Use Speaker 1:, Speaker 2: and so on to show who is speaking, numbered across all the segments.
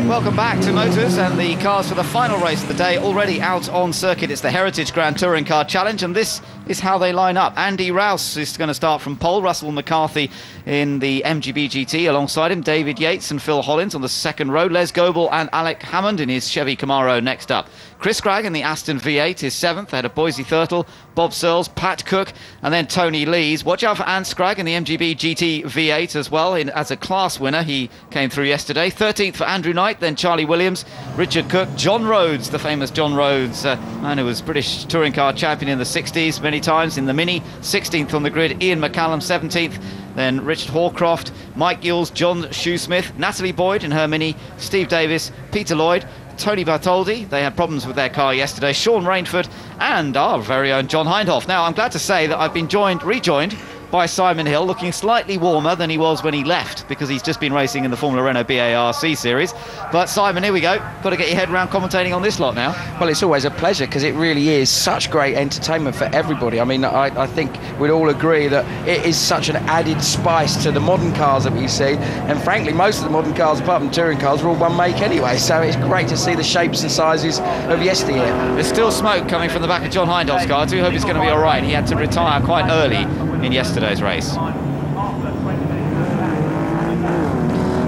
Speaker 1: Welcome back to Motors and the cars for the final race of the day, already out on circuit. It's the Heritage Grand Touring Car Challenge, and this is how they line up. Andy Rouse is going to start from pole, Russell McCarthy in the MGB GT alongside him, David Yates and Phil Hollins on the second row, Les Goebel and Alec Hammond in his Chevy Camaro next up. Chris Cragg in the Aston V8 is 7th, ahead of Boise Thurtle, Bob Searles, Pat Cook, and then Tony Lees. Watch out for Ant Scragg in the MGB GT V8 as well, as a class winner. He came through yesterday. 13th for Andrew Knight, then Charlie Williams, Richard Cook, John Rhodes, the famous John Rhodes, man who was British touring car champion in the 60s many times in the Mini. 16th on the grid, Ian McCallum, 17th. Then Richard Hawcroft, Mike Yules, John Shoesmith, Natalie Boyd in her Mini, Steve Davis, Peter Lloyd, Tony Bartoldi. They had problems with their car yesterday. Sean Rainford and our very own John Hindhoff. Now, I'm glad to say that I've been rejoined by Simon Hill, looking slightly warmer than he was when he left, because he's just been racing in the Formula Renault BARC series. But Simon, here we go. Got to get your head around commentating on this lot now.
Speaker 2: Well, it's always a pleasure, because it really is such great entertainment for everybody. I mean, I think we'd all agree that it is such an added spice to the modern cars that we see. And frankly, most of the modern cars, apart from touring cars, are all one make anyway. So it's great to see the shapes and sizes of yesteryear.
Speaker 1: There's still smoke coming from the back of John Hindhoff's car. I do hope it's going to be all right. He had to retire quite early in yesterday's race.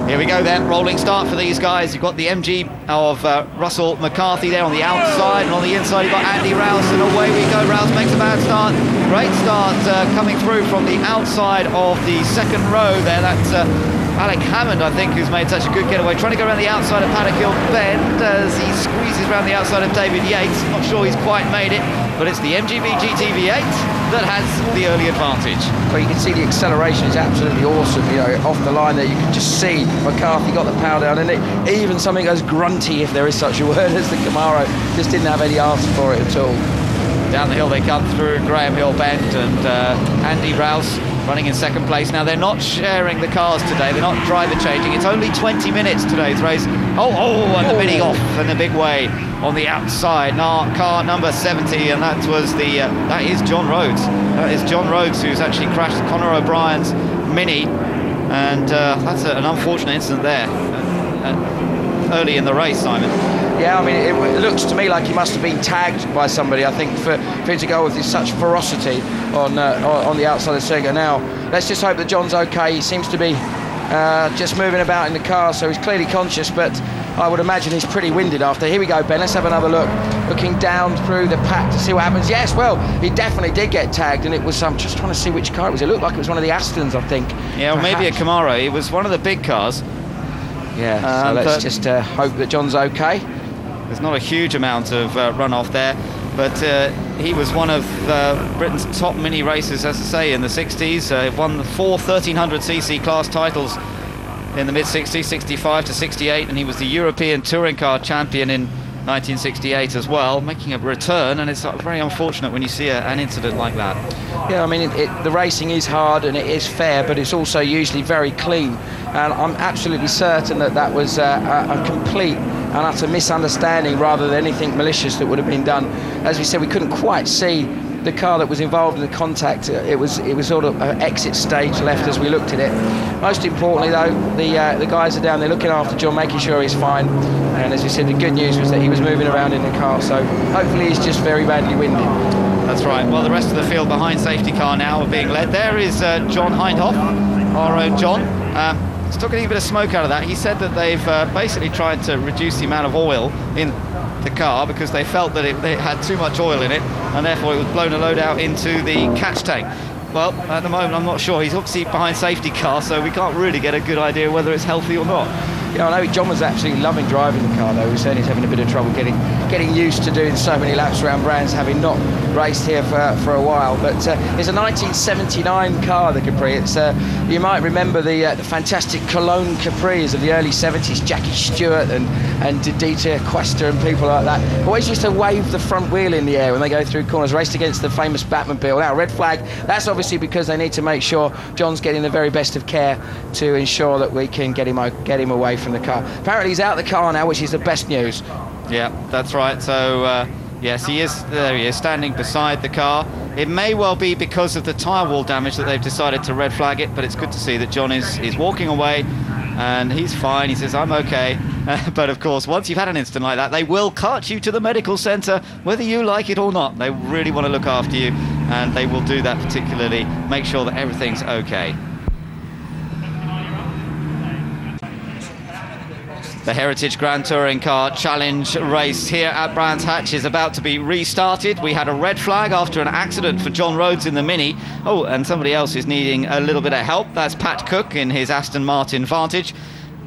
Speaker 1: Here we go then, rolling start for these guys. You've got the MG of Russell McCarthy there on the outside, and on the inside you've got Andy Rouse, and away we go. Rouse makes a bad start. Great start coming through from the outside of the second row there. That's Alec Hammond, I think, who's made such a good getaway, trying to go around the outside of Paddock Hill Bend as he squeezes around the outside of David Yates. Not sure he's quite made it, but it's the MGB GT V8 that has the early advantage.
Speaker 2: Well, you can see the acceleration is absolutely awesome. You know, off the line there, you can just see McCarthy got the power down, and even something as grunty, if there is such a word, as the Camaro, just didn't have any answer for it at all.
Speaker 1: Down the hill they come through Graham Hill Bend, and Andy Rouse running in second place. Now, they're not sharing the cars today. They're not driver changing. It's only 20 minutes today's race. And the bidding off in a big way on the outside. Now, car number 70, and that is John Rhodes. That is John Rhodes, who's actually crashed Conor O'Brien's Mini, and that's an unfortunate incident there early in the race, Simon.
Speaker 2: Yeah, I mean, it looks to me like he must have been tagged by somebody, I think, for him to go with such ferocity on the outside of the circuit. Now, let's just hope that John's okay. He seems to be just moving about in the car, so he's clearly conscious, but I would imagine he's pretty winded after. Here we go, Ben, let's have another look. Looking down through the pack to see what happens. Yes, well, he definitely did get tagged, and it was, I'm just trying to see which car it was. It looked like it was one of the Astons, I think.
Speaker 1: Yeah, or maybe a Camaro. It was one of the big cars.
Speaker 2: Yeah, so let's just hope that John's okay.
Speaker 1: There's not a huge amount of runoff there, but he was one of Britain's top Mini racers, as I say, in the 60s. Won the 4 1300cc class titles in the mid-60s, 65 to 68, and he was the European Touring Car Champion in 1968 as well, making a return, and it's very unfortunate when you see an incident like that.
Speaker 2: Yeah, I mean, the racing is hard and it is fair, but it's also usually very clean, and I'm absolutely certain that that was a complete and utter misunderstanding rather than anything malicious that would have been done. As we said, we couldn't quite see the car that was involved in the contact. It was sort of an exit stage left as we looked at it. Most importantly, though, the guys are down there looking after John, making sure he's fine. And as we said, the good news was that he was moving around in the car, so hopefully he's just very badly winded.
Speaker 1: That's right. Well, the rest of the field behind safety car now are being led. There is John Hindhoff, our own John. He's took a little bit of smoke out of that. He said that they've basically tried to reduce the amount of oil in the car because they felt that it had too much oil in it, and therefore it was blown a load out into the catch tank. Well, at the moment I'm not sure. He's obviously behind safety car, so we can't really get a good idea whether it's healthy or not.
Speaker 2: Yeah, I know John was absolutely loving driving the car, though. He was saying he's having a bit of trouble getting used to doing so many laps around Brands, having not raced here for a while. But it's a 1979 car, the Capri. It's you might remember the fantastic Cologne Capris of the early 70s, Jackie Stewart and Dieter Quester and people like that. Always used to wave the front wheel in the air when they go through corners, raced against the famous Batmobile. Now, red flag, that's obviously because they need to make sure John's getting the very best of care to ensure that we can get him away from the car. Apparently he's out of the car now, which is the best news.
Speaker 1: Yeah, that's right. So yes, he is. There he is, standing beside the car. It may well be because of the tyre wall damage that they've decided to red flag it, but it's good to see that John is walking away and he's fine. He says, I'm okay. But of course, once you've had an incident like that, they will cart you to the medical centre, whether you like it or not. They really want to look after you, and they will do that, particularly make sure that everything's okay. The Heritage Grand Touring Car Challenge race here at Brands Hatch is about to be restarted. We had a red flag after an accident for John Rhodes in the Mini. Oh, and somebody else is needing a little bit of help. That's Pat Cook in his Aston Martin Vantage.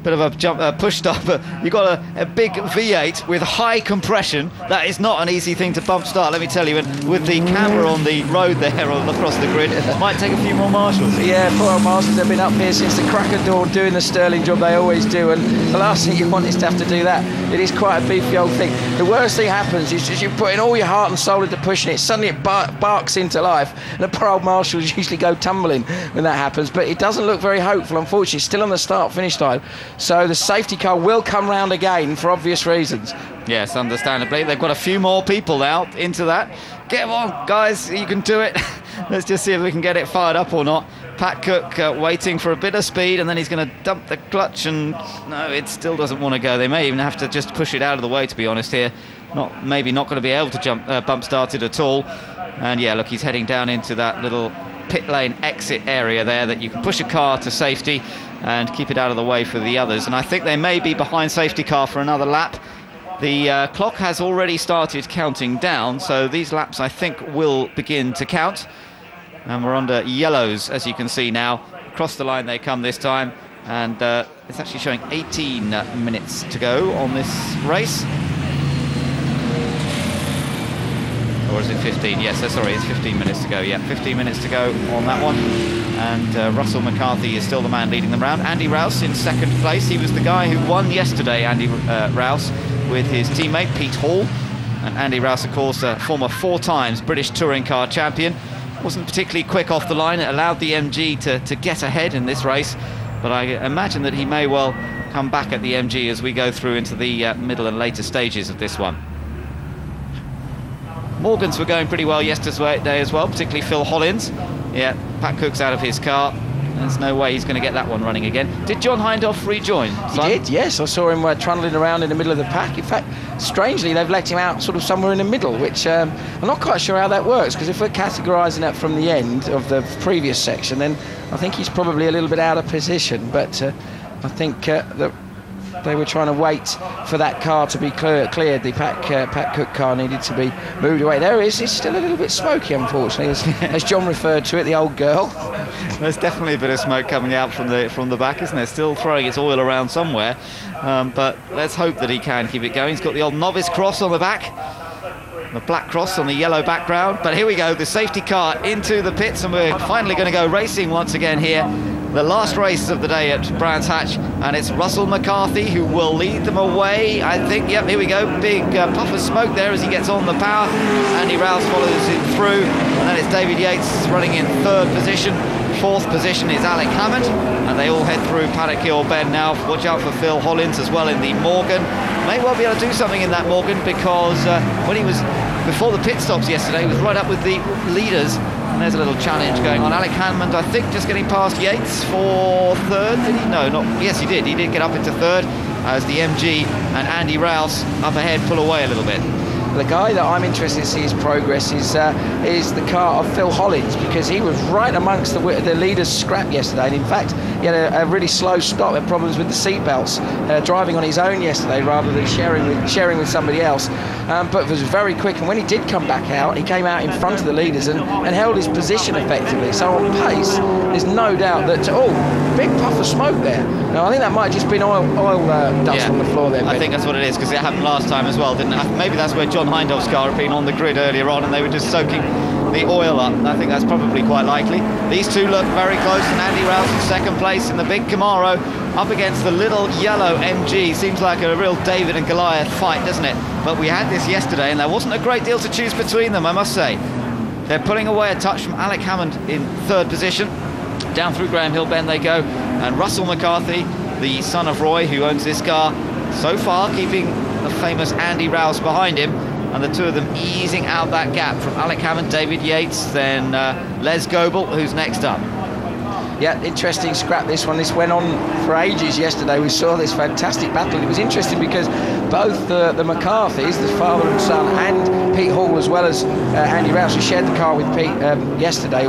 Speaker 1: Bit of a push stop. You've got a big V8 with high compression. That is not an easy thing to bump start, let me tell you. And with the camera on the road there across the grid, it might take a few more marshals.
Speaker 2: Yeah, poor old marshals have been up here since the crack of dawn doing the sterling job they always do, and the last thing you want is to have to do that. It is quite a beefy old thing. The worst thing happens is you put in all your heart and soul into pushing it, suddenly it barks into life, and the poor old marshals usually go tumbling when that happens. But it doesn't look very hopeful, unfortunately. Still on the start-finish line. So the safety car will come round again for obvious reasons.
Speaker 1: Yes, understandably. They've got a few more people now into that. Get on, guys, you can do it. Let's just see if we can get it fired up or not. Pat Cook waiting for a bit of speed, and then he's going to dump the clutch, and no, it still doesn't want to go. They may even have to just push it out of the way, to be honest here. Maybe not going to be able to bump start it at all. And yeah, look, he's heading down into that little pit lane exit area there that you can push a car to safety and keep it out of the way for the others. And I think they may be behind safety car for another lap. The clock has already started counting down, so these laps I think will begin to count. And we're under yellows, as you can see now. Across the line they come this time, and it's actually showing 18 minutes to go on this race. Or is it 15? Yes, sorry, it's 15 minutes to go. Yeah, 15 minutes to go on that one. And Russell McCarthy is still the man leading them round. Andy Rouse in second place. He was the guy who won yesterday, Andy Rouse, with his teammate Pete Hall. And Andy Rouse, of course, a former 4 times British touring car champion. Wasn't particularly quick off the line. It allowed the MG to get ahead in this race. But I imagine that he may well come back at the MG as we go through into the middle and later stages of this one. Morgans were going pretty well yesterday as well, particularly Phil Hollins. Yeah, Pat Cook's out of his car. There's no way he's going to get that one running again. Did John Hindhaugh rejoin?
Speaker 2: He did, yes. I saw him trundling around in the middle of the pack. In fact, strangely, they've let him out sort of somewhere in the middle, which I'm not quite sure how that works, because if we're categorising that from the end of the previous section, then I think he's probably a little bit out of position. But I think that they were trying to wait for that car to be cleared. The Pat Cook car needed to be moved away. There it is. It's still a little bit smoky, unfortunately, as John referred to it, the old girl.
Speaker 1: There's definitely a bit of smoke coming out from the back, isn't there? Still throwing its oil around somewhere. But let's hope that he can keep it going. He's got the old novice cross on the back. The black cross on the yellow background. But here we go, the safety car into the pits, and we're finally going to go racing once again here. The last race of the day at Brands Hatch, and it's Russell McCarthy who will lead them away, I think. Yep, here we go, big puff of smoke there as he gets on the power. Andy Rouse follows him through, and then it's David Yates running in 3rd position. 4th position is Alec Hammond, and they all head through Paddock Hill Bend now. Watch out for Phil Hollins as well in the Morgan. May well be able to do something in that Morgan, because when he was before the pit stops yesterday, he was right up with the leaders. And there's a little challenge going on. Alec Hammond, I think, just getting past Yates for 3rd. Did he? No, not. Yes, he did. He did get up into 3rd as the MG and Andy Rouse up ahead pull away a little bit.
Speaker 2: The guy that I'm interested to see his progress is the car of Phil Hollins, because he was right amongst the leaders' scrap yesterday, and in fact he had a really slow stop, had problems with the seat belts, driving on his own yesterday rather than sharing with somebody else, but was very quick, and when he did come back out, he came out in front of the leaders and held his position effectively. So on pace, there's no doubt that, big puff of smoke there. Now I think that might have just been oil dust on the floor there.
Speaker 1: I think that's what it is, because it happened last time as well, didn't it? Maybe that's where John Hindhaugh's car had been on the grid earlier on, and they were just soaking the oil up. I think that's probably quite likely. These two look very close, and Andy Rouse in 2nd place in the big Camaro up against the little yellow MG. Seems like a real David and Goliath fight, doesn't it? But we had this yesterday, and there wasn't a great deal to choose between them, I must say. They're pulling away a touch from Alec Hammond in 3rd position. Down through Graham Hill Bend they go, and Russell McCarthy, the son of Roy, who owns this car, so far keeping the famous Andy Rouse behind him, and the two of them easing out that gap from Alec Hammond, David Yates, then Les Goebel, who's next up.
Speaker 2: Yeah, interesting scrap this one. This went on for ages yesterday. We saw this fantastic battle. It was interesting because both the McCarthys, the father and son, and Pete Hall, as well as Andy Rouse, who shared the car with Andy yesterday,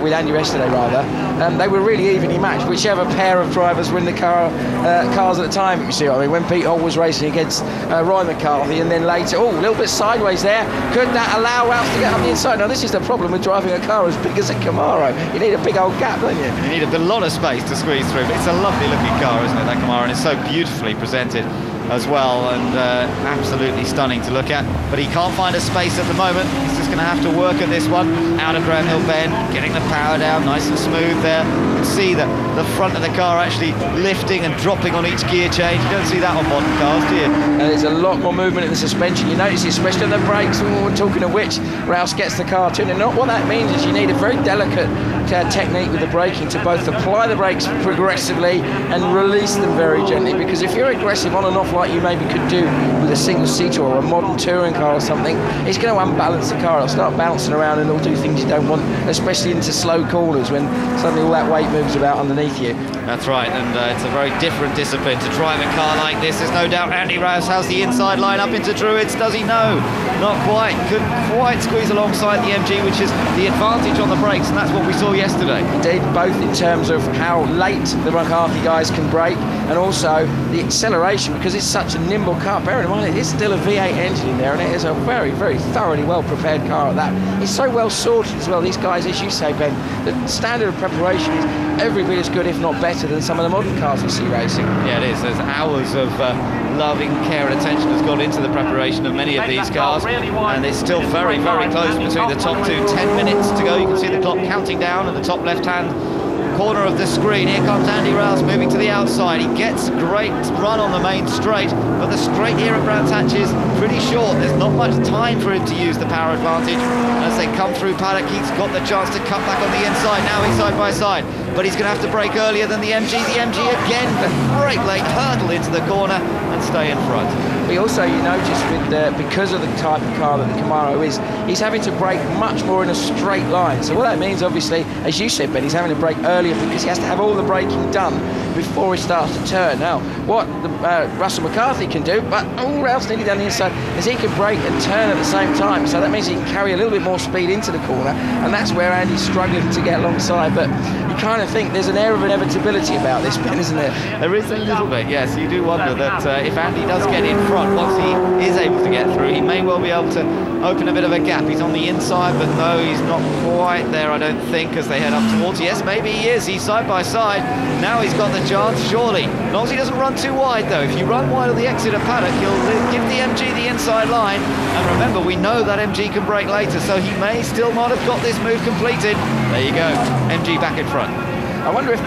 Speaker 2: they were really evenly matched. Whichever pair of drivers were in the cars at the time, you see what I mean. When Pete Hall was racing against Roy McCarthy, and then later, a little bit sideways there. Could that allow Rouse to get up the inside? Now, this is the problem with driving a car as big as a Camaro. You need a big old gap, don't you?
Speaker 1: You need a lot of space to squeeze through. But it's a lovely looking car, isn't it, that Camaro? And it's so beautifully presented as well, and absolutely stunning to look at. But he can't find a space at the moment. He's just going to have to work at this one. Out of Graham Hill Bend, getting the power down nice and smooth there. You can see the front of the car actually lifting and dropping on each gear change. You don't see that on modern cars, do you?
Speaker 2: There's a lot more movement in the suspension. You notice it, especially on the brakes. We're talking of which, Rouse gets the car tuned. And what that means is you need a very delicate technique with the braking to both apply the brakes progressively and release them very gently, because if you're aggressive on and off like you maybe could do with a single seater or a modern touring car or something, it's going to unbalance the car. It'll start bouncing around and it'll do things you don't want, especially into slow corners when suddenly all that weight moves about underneath you.
Speaker 1: That's right, and it's a very different discipline to drive a car like this. There's no doubt Andy Rouse has the inside line up into Druids. Does he? No, not quite. Couldn't quite squeeze alongside the MG, which is the advantage on the brakes, and that's what we saw yesterday.
Speaker 2: Indeed, both in terms of how late the McCarthy guys can brake and also the acceleration, because it's such a nimble car. Bear in mind, it is still a V8 engine in there, and it is a very, very thoroughly well prepared car at that. It's so well sorted as well. These guys, as you say, Ben, the standard of preparation is every bit as good, if not better, than some of the modern cars we see racing.
Speaker 1: Yeah, it is. There's hours of loving care and attention has gone into the preparation of many of these cars, and it's still very, very close between the top two. 10 minutes to go. You can see the clock counting down at the top left-hand corner of the screen. Here comes Andy Rouse moving to the outside. He gets a great run on the main straight, but the straight here at Brands Hatch is pretty short. There's not much time for him to use the power advantage. As they come through paddock, he's got the chance to cut back on the inside. Now he's side by side, but he's going to have to brake earlier than the MG. The MG again, the great late hurdle into the corner and stay in front.
Speaker 2: But also, you notice with because of the type of car that the Camaro is, he's having to brake much more in a straight line. So what that means, obviously, as you said, Ben, he's having to brake earlier because he has to have all the braking done before he starts to turn. Now, what Russell McCarthy can do, but all Rouse nearly down the inside, is he can brake and turn at the same time. So that means he can carry a little bit more speed into the corner, and that's where Andy's struggling to get alongside. But you kind of think there's an air of inevitability about this, Ben, isn't there?
Speaker 1: There is a little bit, yes. You do wonder that if Andy does get in front, once he is able to get through, he may well be able to open a bit of a gap. He's on the inside, but no, he's not quite there, I don't think, as they head up towards. Yes, maybe he is. He's side by side. Now he's got the chance, surely. As long as he doesn't run too wide, though. If you run wide on the exit of paddock, he'll give the MG the inside line. And remember, we know that MG can brake later, so he may still not have got this move completed. There you go, MG back in front.
Speaker 2: I wonder if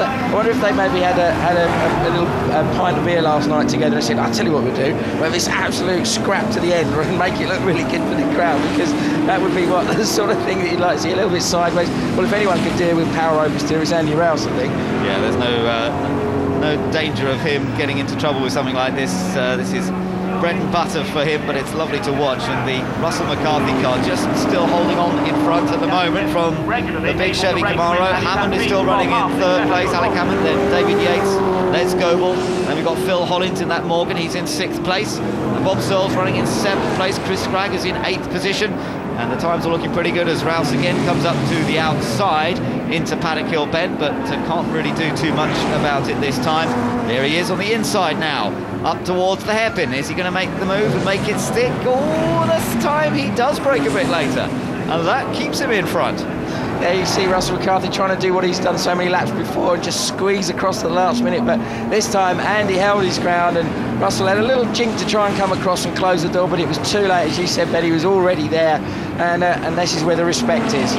Speaker 2: they maybe had a little pint of beer last night together and said, I'll tell you what we'll do, we'll have this absolute scrap to the end and make it look really good for the crowd, because that would be what the sort of thing that you'd like to see, a little bit sideways. Well, if anyone could deal with power oversteer, it's Andy Rouse, I think.
Speaker 1: Yeah, there's no danger of him getting into trouble with something like this. This is bread and butter for him, but it's lovely to watch. And the Russell McCarthy car just still holding on in front at the moment from the big Chevy Camaro. Hammond is still running in third place, Alec Hammond, then David Yates, Les Goebel. Then we've got Phil Hollins in that Morgan, he's in 6th place. And Bob Searles running in 7th place. Chris Scragg is in 8th position. And the times are looking pretty good as Rouse again comes up to the outside into Paddock Hill Bend, but can't really do too much about it this time. There he is on the inside now, up towards the hairpin. Is he going to make the move and make it stick? Oh, this time he does brake a bit later, and that keeps him in front.
Speaker 2: There you see Russell McCarthy trying to do what he's done so many laps before, and just squeeze across the last minute, but this time Andy held his ground and Russell had a little jink to try and come across and close the door, but it was too late. As you said, Ben, he was already there, and this is where the respect is.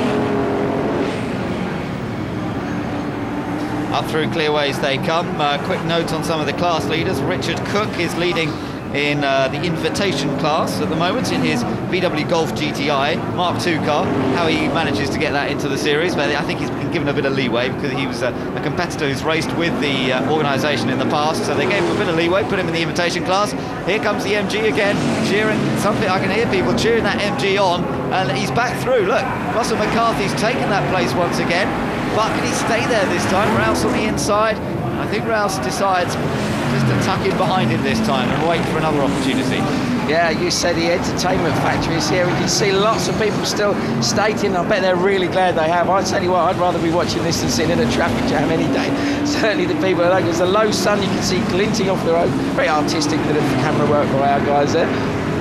Speaker 1: Up through clearways they come. Quick note on some of the class leaders. Richard Cook is leading in the invitation class at the moment in his VW Golf GTI Mark II car. How he manages to get that into the series, but I think he's been given a bit of leeway because he was a competitor who's raced with the organisation in the past, so they gave him a bit of leeway, put him in the invitation class. Here comes the MG again, cheering. Something I can hear people cheering that MG on, and he's back through. Look, Russell McCarthy's taken that place once again. but can he stay there this time? Rouse on the inside. I think Rouse decides just to tuck in behind him this time and wait for another opportunity.
Speaker 2: Yeah, you said the entertainment factory is here. We can see lots of people still stating. I bet they're really glad they have. I tell you what, I'd rather be watching this than sitting in a traffic jam any day. Certainly the people, like, there's a low sun you can see glinting off the road. Very artistic bit of camera work by our guys there.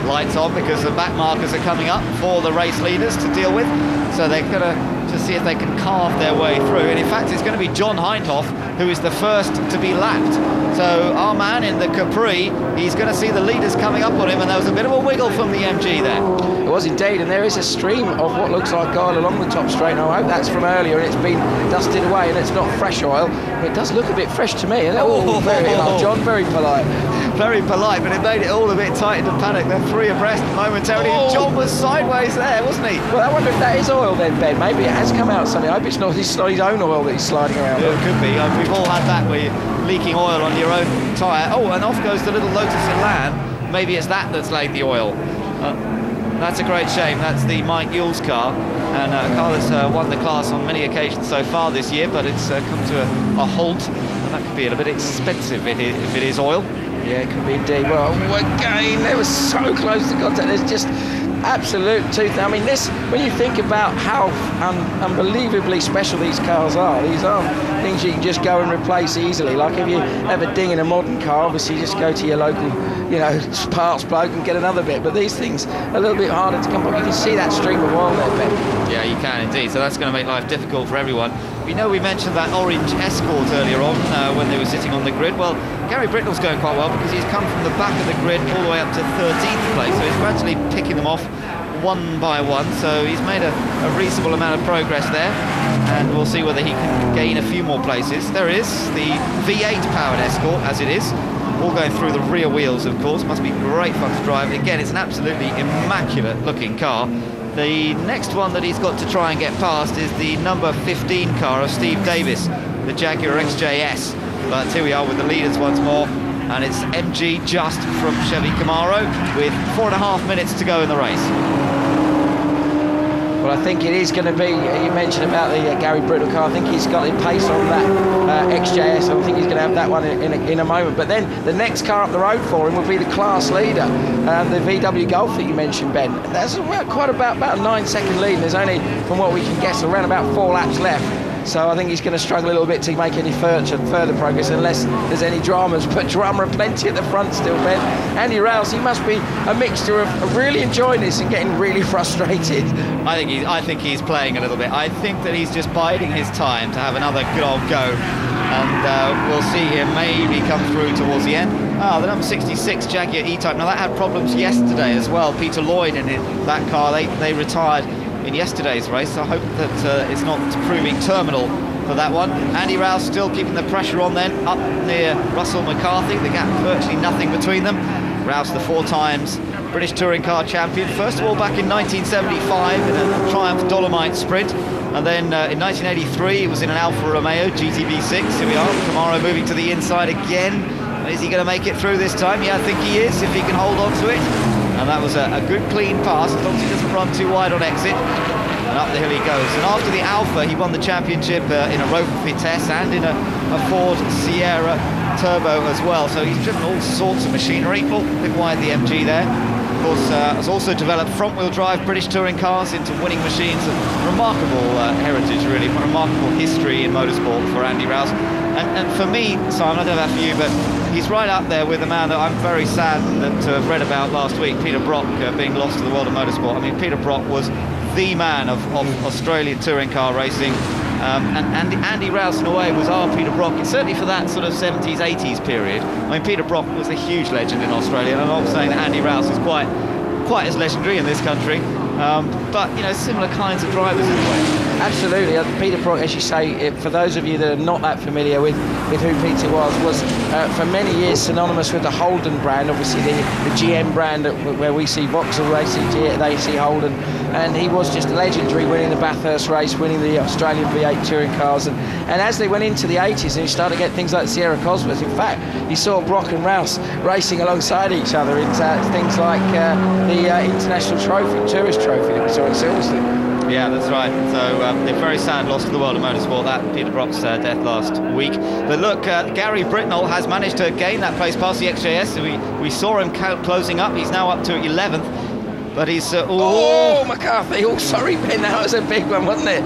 Speaker 1: Lights on because the back markers are coming up for the race leaders to deal with. So they're going to see if they can carve their way through. And in fact, it's going to be John Hindhoff who is the first to be lapped. So our man in the Capri, he's going to see the leaders coming up on him, and there was a bit of a wiggle from the MG there.
Speaker 2: It was indeed, and there is a stream of what looks like oil along the top straight. Now, I hope that's from earlier and it's been dusted away and it's not fresh oil. But it does look a bit fresh to me. John, very polite.
Speaker 1: Very polite, but it made it all a bit tight into panic. They're three abreast momentarily, and John was sideways there, wasn't he?
Speaker 2: Well, I wonder if that is oil then, Ben. Maybe it has come out something. I hope it's not his own oil that he's sliding around.
Speaker 1: Yeah, it could be. We've all had that where you're leaking oil on your own tyre. Oh, and off goes the little Lotus Elan. Maybe it's that laid the oil. That's a great shame. That's the Mike Yule's car, and a car that's won the class on many occasions so far this year, but it's come to a halt, and that could be a little bit expensive if it is oil.
Speaker 2: Yeah, it could be indeed. Well, again, they were so close to contact. There's just absolute tooth. I mean, this, when you think about how unbelievably special these cars are, these aren't things you can just go and replace easily. Like if you have a ding in a modern car, obviously you just go to your local, you know, parts bloke and get another bit. But these things are a little bit harder to come by. You can see that stream of oil there, Ben.
Speaker 1: Yeah, you can indeed. So that's going to make life difficult for everyone. We know we mentioned that orange Escort earlier on when they were sitting on the grid. Well, Gary Britnell's going quite well because he's come from the back of the grid all the way up to 13th place. So he's gradually picking them off one by one. So he's made a reasonable amount of progress there. And we'll see whether he can gain a few more places. There is the V8 powered Escort, as it is. All going through the rear wheels, of course. Must be great fun to drive. Again, it's an absolutely immaculate looking car. The next one that he's got to try and get past is the number 15 car of Steve Davis, the Jaguar XJS. But here we are with the leaders once more, and it's MG just from Chevy Camaro with 4.5 minutes to go in the race.
Speaker 2: Well, I think it is going to be, you mentioned about the Gary Britnell car, I think he's got the pace on that XJS. I think he's going to have that one in a moment. But then the next car up the road for him will be the class leader, the VW Golf that you mentioned, Ben. That's quite about a 9-second lead, and there's only, from what we can guess, around about 4 laps left. So I think he's going to struggle a little bit to make any further progress unless there's any dramas. But drama plenty at the front still, Ben. Andy Rouse, he must be a mixture of really enjoying this and getting really frustrated.
Speaker 1: I think he's playing a little bit. I think that he's just biding his time to have another good old go. And we'll see him maybe come through towards the end. The number 66 Jaguar E-Type. Now that had problems yesterday as well. Peter Lloyd in that car, they retired in yesterday's race, so I hope that it's not proving terminal for that one. Andy Rouse still keeping the pressure on then, up near Russell McCarthy, the gap virtually nothing between them. Rouse, the 4 times British Touring Car champion, first of all back in 1975 in a Triumph Dolomite Sprint, and then in 1983 he was in an Alfa Romeo GTB6. Here we are, Camaro moving to the inside again. Is he going to make it through this time? Yeah, I think he is, if he can hold on to it. And that was a good clean pass, as long as he doesn't run too wide on exit. And up the hill he goes. And after the Alfa, he won the championship in a Rover Vitesse and in a Ford Sierra Turbo as well. So he's driven all sorts of machinery. Oh, a bit wide the MG there. Of course, has also developed front-wheel drive British touring cars into winning machines. A remarkable heritage, really. A remarkable history in motorsport for Andy Rouse. And for me, Simon, I don't know about for you, but he's right up there with a man that I'm very sad to have read about last week, Peter Brock, being lost to the world of motorsport. I mean, Peter Brock was the man of Australian touring car racing. And Andy Rouse, in a way, was our Peter Brock, certainly for that sort of 70s, 80s period. I mean, Peter Brock was a huge legend in Australia, and I'm not saying that Andy Rouse is quite as legendary in this country. But, you know, similar kinds of drivers in a way.
Speaker 2: Absolutely. Peter Brock, as you say, for those of you that are not that familiar with who Peter was for many years synonymous with the Holden brand, obviously the GM brand where we see Vauxhall racing, they see Holden, and he was just legendary, winning the Bathurst race, winning the Australian V8 touring cars, and as they went into the 80s and you started to get things like Sierra Cosmos, in fact, you saw Brock and Rouse racing alongside each other in things like the International Trophy, Tourist Trophy that we saw in Silverstone.
Speaker 1: Yeah, that's right. So a very sad loss to the world of motorsport, that Peter Brock's death last week. But look, Gary Britnell has managed to gain that place past the XJS. We saw him closing up. He's now up to 11th. But he's...
Speaker 2: oh, McCarthy. Oh, sorry, Ben. That was a big one, wasn't it?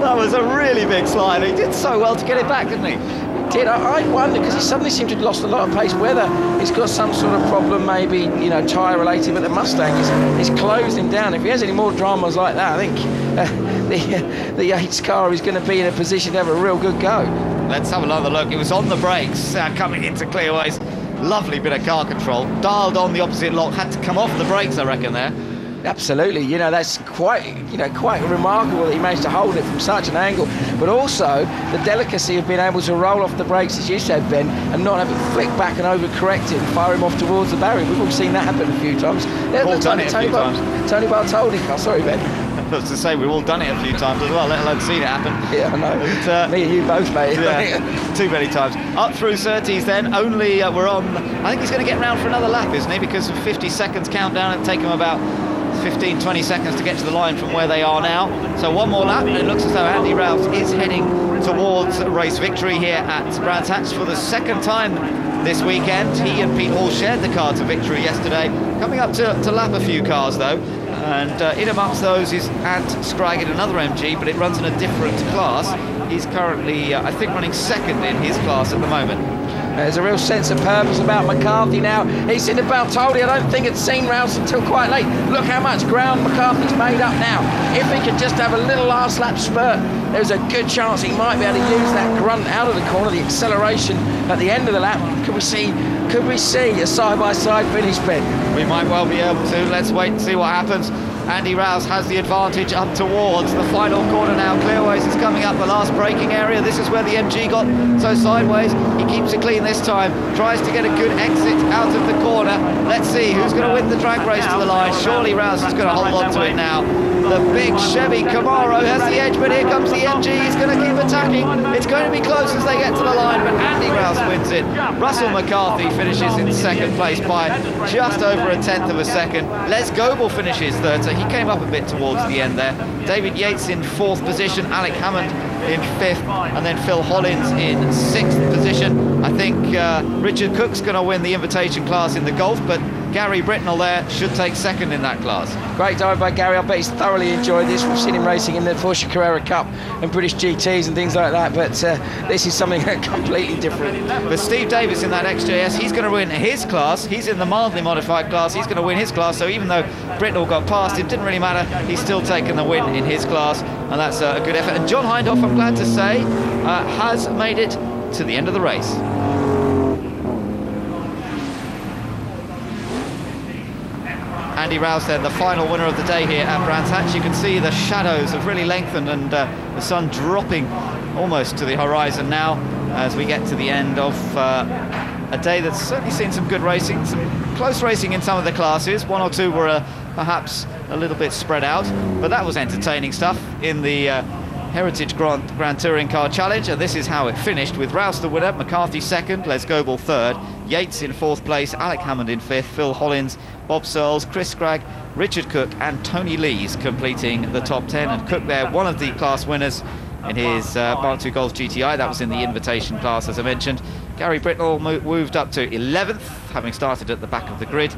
Speaker 1: That was a really big slide. He did so well to get it back, didn't he?
Speaker 2: I wonder, because he suddenly seemed to have lost a lot of pace, whether he's got some sort of problem, maybe, you know, tyre related, but the Mustang is closed him down. If he has any more dramas like that, I think the Yates car is going to be in a position to have a real good go.
Speaker 1: Let's have another look. It was on the brakes coming into clearways. Lovely bit of car control. Dialed on the opposite lock, had to come off the brakes, I reckon, there.
Speaker 2: Absolutely, you know, that's quite remarkable that he managed to hold it from such an angle, but also the delicacy of being able to roll off the brakes, as you said, Ben, and not have it flick back and overcorrect it and fire him off towards the barrier. We've all seen that happen a few times.
Speaker 1: All done it a few times.
Speaker 2: Tony Bartoldi car, sorry, Ben.
Speaker 1: I was to say, we've all done it a few times as well, let alone seen it happen.
Speaker 2: Yeah, I know. And, me and you both, mate.
Speaker 1: Yeah, too many times. Up through Surtees then, only we're on, I think he's going to get round for another lap, isn't he? Because of 50 seconds countdown, it'll take him about 15-20 seconds to get to the line from where they are now. So one more lap, and it looks as though Andy Rouse is heading towards race victory here at Brands Hatch for the second time this weekend. He and Pete Hall shared the car to victory yesterday. Coming up to lap a few cars though, and in amongst those is Ant Scragg in another MG, but it runs in a different class. He's currently, I think, running second in his class at the moment.
Speaker 2: There's a real sense of purpose about McCarthy now. He's in the Bartoldi. I don't think it's seen Rouse until quite late. Look how much ground McCarthy's made up now. If he could just have a little last lap spurt, there's a good chance he might be able to use that grunt out of the corner, the acceleration at the end of the lap. Could we see a side-by-side finish, Ben?
Speaker 1: We might well be able to. Let's wait and see what happens. Andy Rouse has the advantage up towards the final corner now. Clearways is coming up the last braking area. This is where the MG got so sideways. He keeps it clean this time. Tries to get a good exit out of the corner. Let's see who's going to win the drag race to the line. Surely Rouse is going to hold on to it now. The big Chevy Camaro has the edge, but here comes the MG. He's going to keep attacking. It's going to be close as they get to the line, but Andy Rouse wins it. Russell McCarthy finishes in second place by just over a tenth of a second. Les Goebel finishes third, so he came up a bit towards the end there. David Yates in fourth position, Alec Hammond in fifth, and then Phil Hollins in sixth position. I think Richard Cook's going to win the invitation class in the golf, but Gary Britnell there should take second in that class.
Speaker 2: Great dive by Gary. I bet he's thoroughly enjoyed this. We've seen him racing in the Porsche Carrera Cup and British GTs and things like that, but this is something completely different.
Speaker 1: But Steve Davis in that XJS, he's going to win his class. He's in the mildly modified class. He's going to win his class, so even though Britnell got past, it didn't really matter. He's still taken the win in his class, and that's a good effort. And John Hindhaugh, I'm glad to say, has made it to the end of the race. Andy Rouse then, the final winner of the day here at Brands Hatch. You can see the shadows have really lengthened and the sun dropping almost to the horizon now as we get to the end of a day that's certainly seen some good racing, some close racing in some of the classes. One or two were perhaps a little bit spread out, but that was entertaining stuff in the Heritage Grand Touring Car Challenge, and this is how it finished, with Rouse the winner, McCarthy second, Les Goebel third, Yates in fourth place, Alec Hammond in fifth, Phil Hollins, Bob Searles, Chris Scragg, Richard Cook and Tony Lees completing the top 10, and Cook there, one of the class winners in his Mark II Golf GTI. That was in the invitation class, as I mentioned. Gary Britnell moved up to 11th, having started at the back of the grid.